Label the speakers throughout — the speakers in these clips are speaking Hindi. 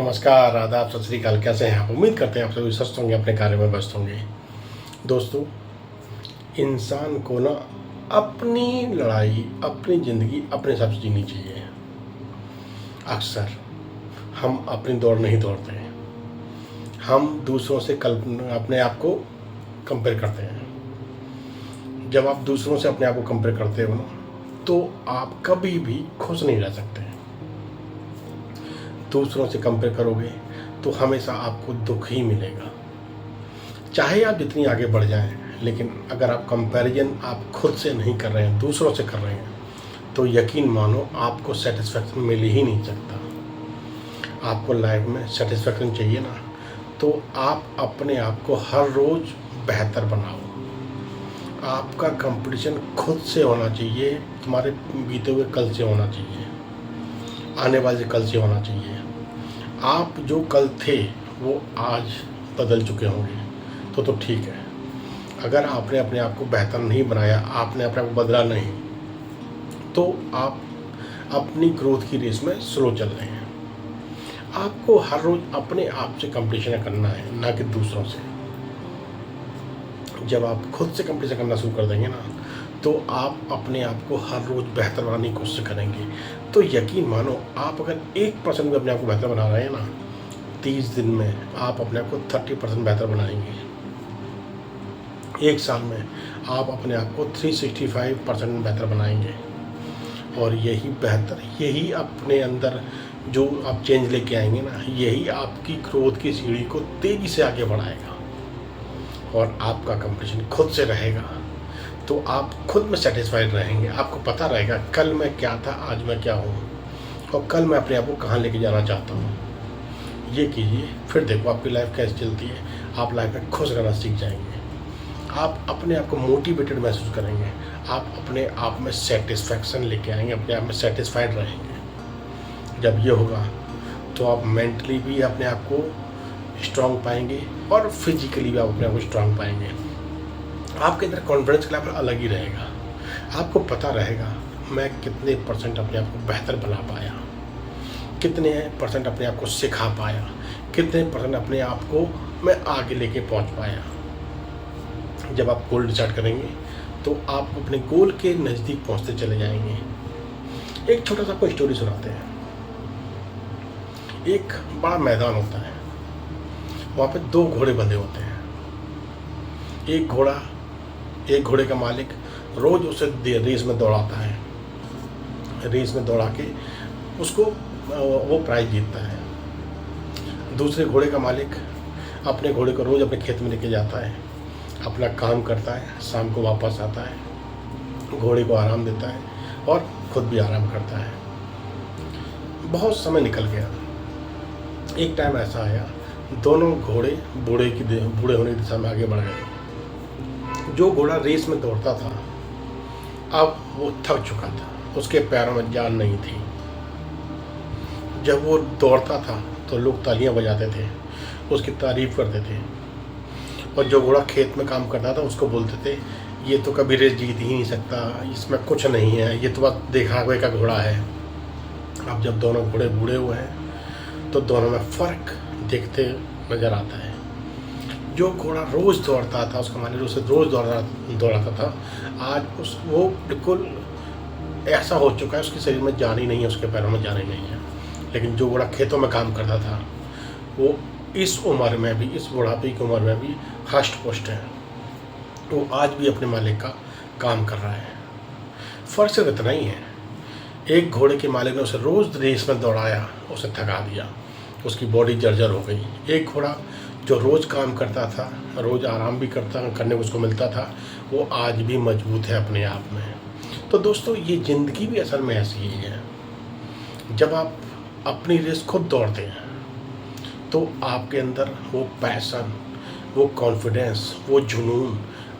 Speaker 1: नमस्कार, आदाब, सत श्री अकाल। कैसे हैं आप? उम्मीद करते हैं आप सभी स्वस्थ होंगे, अपने कार्य में व्यस्त होंगे। दोस्तों, इंसान को ना अपनी लड़ाई, अपनी ज़िंदगी अपने हिसाब से जीनी चाहिए। अक्सर हम अपनी दौड़ नहीं दौड़ते हैं, हम दूसरों से अपने आप को कंपेयर करते हैं। जब आप दूसरों से अपने आप को कंपेयर करते हो ना, तो आप कभी भी खुश नहीं रह सकते। दूसरों से कंपेयर करोगे तो हमेशा आपको दुख ही मिलेगा। चाहे आप जितनी आगे बढ़ जाएं, लेकिन अगर आप कंपैरिजन आप खुद से नहीं कर रहे हैं, दूसरों से कर रहे हैं, तो यकीन मानो आपको सेटिस्फैक्शन मिल ही नहीं सकता। आपको लाइफ में सेटिस्फैक्शन चाहिए ना, तो आप अपने आप को हर रोज़ बेहतर बनाओ। आपका कंपटीशन खुद से होना चाहिए, तुम्हारे बीते हुए कल से होना चाहिए, आने वाले कल से होना चाहिए। आप जो कल थे वो आज बदल चुके होंगे तो ठीक है। अगर आपने अपने आप को बेहतर नहीं बनाया, आपने अपने आप को बदला नहीं, तो आप अपनी ग्रोथ की रेस में स्लो चल रहे हैं। आपको हर रोज़ अपने आप से कंपटीशन करना है, ना कि दूसरों से। जब आप खुद से कंपटीशन करना शुरू कर देंगे ना, तो आप अपने आप को हर रोज़ बेहतर बनाने की कोशिश करेंगे। तो यकीन मानो, आप अगर 1% भी अपने आप को बेहतर बना रहे हैं ना, 30 दिन में आप अपने आप को 30% बेहतर बनाएंगे। 1 साल में आप अपने आप को 365% बेहतर बनाएंगे। और यही अपने अंदर जो आप चेंज लेके आएंगे ना, यही आपकी ग्रोथ की सीढ़ी को तेज़ी से आगे बढ़ाएगा। और आपका कंपटीशन खुद से रहेगा, तो आप खुद में सेटिस्फाइड रहेंगे। आपको पता रहेगा कल मैं क्या था, आज मैं क्या हूँ, और कल मैं अपने आप को कहाँ लेके जाना चाहता हूँ। ये कीजिए, फिर देखो आपकी लाइफ कैसे चलती है। आप लाइफ में खुश रहना सीख जाएंगे। आप अपने आप को मोटिवेटेड महसूस करेंगे। आप अपने आप में सेटिस्फैक्शन लेके आएंगे, अपने आप में सेटिस्फाइड रहेंगे। जब ये होगा तो आप मेंटली भी अपने आप को स्ट्रांग पाएंगे और फिजिकली भी आप अपने आप को स्ट्रांग पाएंगे। आपके अंदर कॉन्फिडेंस का लेवल अलग ही रहेगा। आपको पता रहेगा मैं कितने परसेंट अपने आप को बेहतर बना पाया, कितने परसेंट अपने आप को सिखा पाया, कितने परसेंट अपने आप को मैं आगे लेके पहुंच पाया। जब आप गोल डिसाइड करेंगे तो आप अपने गोल के नज़दीक पहुंचते चले जाएंगे। एक छोटा सा कोई स्टोरी सुनाते हैं। एक बड़ा मैदान होता है, वहाँ पे 2 घोड़े बंधे होते हैं। एक घोड़े का मालिक रोज़ उसे रेस में दौड़ाता है। रेस में दौड़ा के उसको वो प्राइज़ जीतता है। दूसरे घोड़े का मालिक अपने घोड़े को रोज़ अपने खेत में लेके जाता है, अपना काम करता है, शाम को वापस आता है, घोड़े को आराम देता है और खुद भी आराम करता है। बहुत समय निकल गया। एक टाइम ऐसा आया, दोनों घोड़े बूढ़े होने की दिशा में आगे बढ़ गए। जो घोड़ा रेस में दौड़ता था, अब वो थक चुका था, उसके पैरों में जान नहीं थी। जब वो दौड़ता था तो लोग तालियां बजाते थे, उसकी तारीफ करते थे। और जो घोड़ा खेत में काम करता था उसको बोलते थे, ये तो कभी रेस जीत ही नहीं सकता, इसमें कुछ नहीं है, ये तो बस दिखावे का घोड़ा है। अब जब दोनों घोड़े बूढ़े हुए हैं तो दोनों में फ़र्क देखते नज़र आता है। जो घोड़ा रोज़ दौड़ता था, उसका मालिक उसे रोज़ दौड़ाता था, आज वो बिल्कुल ऐसा हो चुका है, उसके शरीर में जान ही नहीं है, उसके पैरों में जान ही नहीं है। लेकिन जो घोड़ा खेतों में काम करता था, वो इस उम्र में भी, इस बुढ़ापे की उम्र में भी हष्ट पुष्ट है। वो आज भी अपने मालिक का काम कर रहा है। फ़र्क सिर्फ इतना ही है, एक घोड़े के मालिक ने उसे रोज़ रेस में दौड़ाया, उसे थका दिया, उसकी बॉडी जर्जर हो गई। एक घोड़ा जो रोज़ काम करता था, रोज़ आराम भी करने को उसको मिलता था, वो आज भी मजबूत है अपने आप में। तो दोस्तों, ये ज़िंदगी भी असल में ऐसी ही है। जब आप अपनी रेस खुद दौड़ते हैं तो आपके अंदर वो पैशन, वो कॉन्फिडेंस, वो जुनून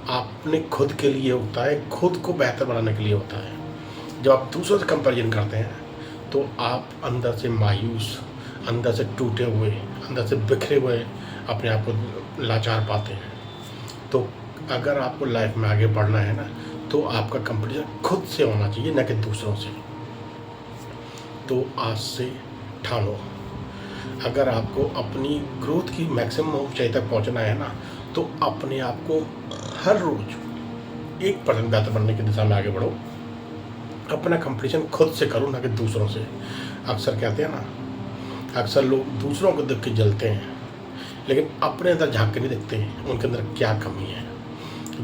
Speaker 1: आपने खुद के लिए होता है, खुद को बेहतर बनाने के लिए होता है। जब आप दूसरों से कंपैरिजन करते हैं तो आप अंदर से मायूस, अंदर से टूटे हुए, अंदर से बिखरे हुए अपने आप को लाचार पाते हैं। तो अगर आपको लाइफ में आगे बढ़ना है ना, तो आपका कंपटीशन खुद से होना चाहिए, न कि दूसरों से। तो आज से ठानो, अगर आपको अपनी ग्रोथ की मैक्सिमम ऊंचाई तक पहुंचना है ना, तो अपने आप को हर रोज़ 1% बेहतर बनने की दिशा में आगे बढ़ो। अपना कंपटीशन खुद से करो, ना कि दूसरों से। अक्सर कहते हैं ना, अक्सर लोग दूसरों को देख के जलते हैं, लेकिन अपने अंदर झांक के नहीं देखते हैं उनके अंदर क्या कमी है।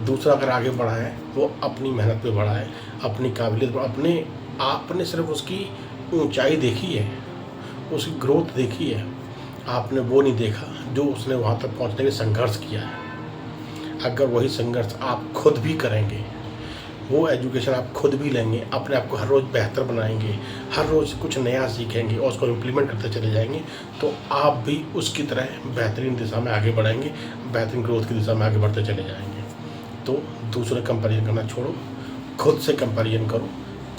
Speaker 1: दूसरा अगर आगे बढ़ा है, वो अपनी मेहनत पे बढ़ा है, अपनी काबिलियत पर, अपने आपने सिर्फ उसकी ऊंचाई देखी है, उसकी ग्रोथ देखी है, आपने वो नहीं देखा जो उसने वहाँ तक पहुँचने के लिए संघर्ष किया है। अगर वही संघर्ष आप खुद भी करेंगे, वो एजुकेशन आप खुद भी लेंगे, अपने आप को हर रोज़ बेहतर बनाएंगे, हर रोज़ कुछ नया सीखेंगे और उसको इम्प्लीमेंट करते चले जाएंगे, तो आप भी उसकी तरह बेहतरीन दिशा में आगे बढ़ेंगे, बेहतरीन ग्रोथ की दिशा में आगे बढ़ते चले जाएंगे। तो दूसरे कंपैरिजन करना छोड़ो, खुद से कंपैरिजन करो,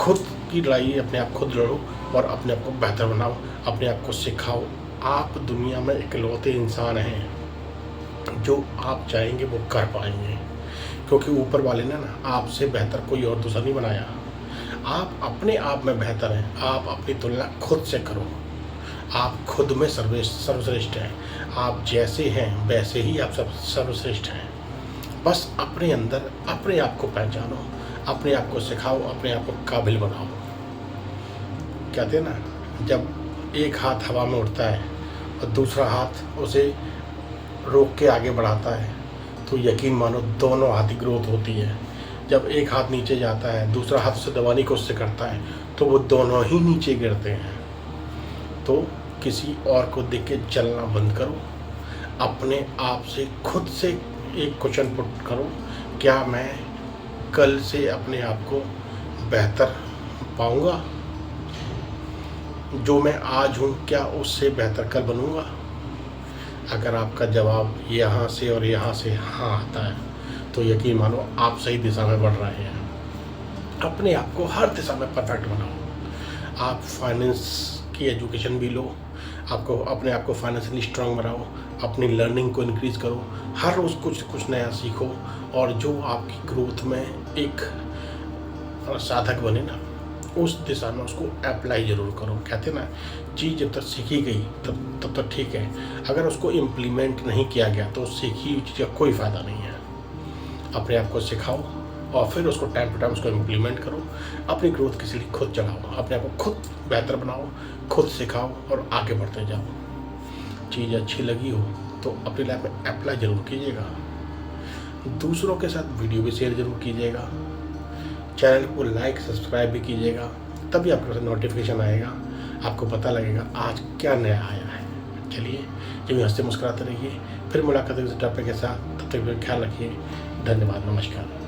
Speaker 1: खुद की लड़ाई अपने आप खुद लड़ो और अपने आप को बेहतर बनाओ, अपने आप को सिखाओ। आप दुनिया में इकलौते इंसान हैं जो आप चाहेंगे वो कर पाएंगे, क्योंकि ऊपर वाले ने ना आपसे बेहतर कोई और दूसरा नहीं बनाया। आप अपने आप में बेहतर हैं, आप अपनी तुलना खुद से करो। आप खुद में सर्वश्रेष्ठ हैं, आप जैसे हैं वैसे ही आप सब सर्वश्रेष्ठ हैं। बस अपने अंदर अपने आप को पहचानो, अपने आप को सिखाओ, अपने आप को काबिल बनाओ। कहते हैं ना, जब एक हाथ हवा में उड़ता है और दूसरा हाथ उसे रोक के आगे बढ़ाता है, तो यकीन मानो दोनों हाथ की ग्रोथ होती है। जब एक हाथ नीचे जाता है, दूसरा हाथ उसे दबाने की कोशिश करता है, तो वो दोनों ही नीचे गिरते हैं। तो किसी और को देख के चलना बंद करो, अपने आप से खुद से एक क्वेश्चन पुट करो, क्या मैं कल से अपने आप को बेहतर पाऊंगा? जो मैं आज हूँ, क्या उससे बेहतर कल बनूंगा? अगर आपका जवाब यहाँ से और यहाँ से हाँ आता है, तो यकीन मानो आप सही दिशा में बढ़ रहे हैं। अपने आप को हर दिशा में परफेक्ट बनाओ। आप फाइनेंस की एजुकेशन भी लो, आपको अपने आप को फाइनेंशियली स्ट्रांग बनाओ, अपनी लर्निंग को इंक्रीज़ करो, हर रोज़ कुछ नया सीखो, और जो आपकी ग्रोथ में एक साधक बने ना, उस दिशा में उसको अप्लाई ज़रूर करो। कहते हैं ना, चीज़ जब तक सीखी गई तब तक ठीक है, अगर उसको इम्प्लीमेंट नहीं किया गया तो सीखी हुई चीज़ का कोई फ़ायदा नहीं है। अपने आप को सिखाओ और फिर उसको टाइम टू टाइम उसको इम्प्लीमेंट करो। अपनी ग्रोथ की सीढ़ी खुद चढ़ाओ, अपने आप को खुद बेहतर बनाओ, खुद सिखाओ और आगे बढ़ते जाओ। चीज़ अच्छी लगी हो तो अपनी लाइफ में अप्लाई ज़रूर कीजिएगा, दूसरों के साथ वीडियो भी शेयर ज़रूर कीजिएगा, चैनल को लाइक सब्सक्राइब भी कीजिएगा, तभी आपके पास नोटिफिकेशन आएगा, आपको पता लगेगा आज क्या नया आया है। चलिए, यूँ हंसते मुस्कुराते रहिए, फिर मुलाकात होगी इस टॉपिक के साथ। तब तक ख्याल रखिए। धन्यवाद, नमस्कार।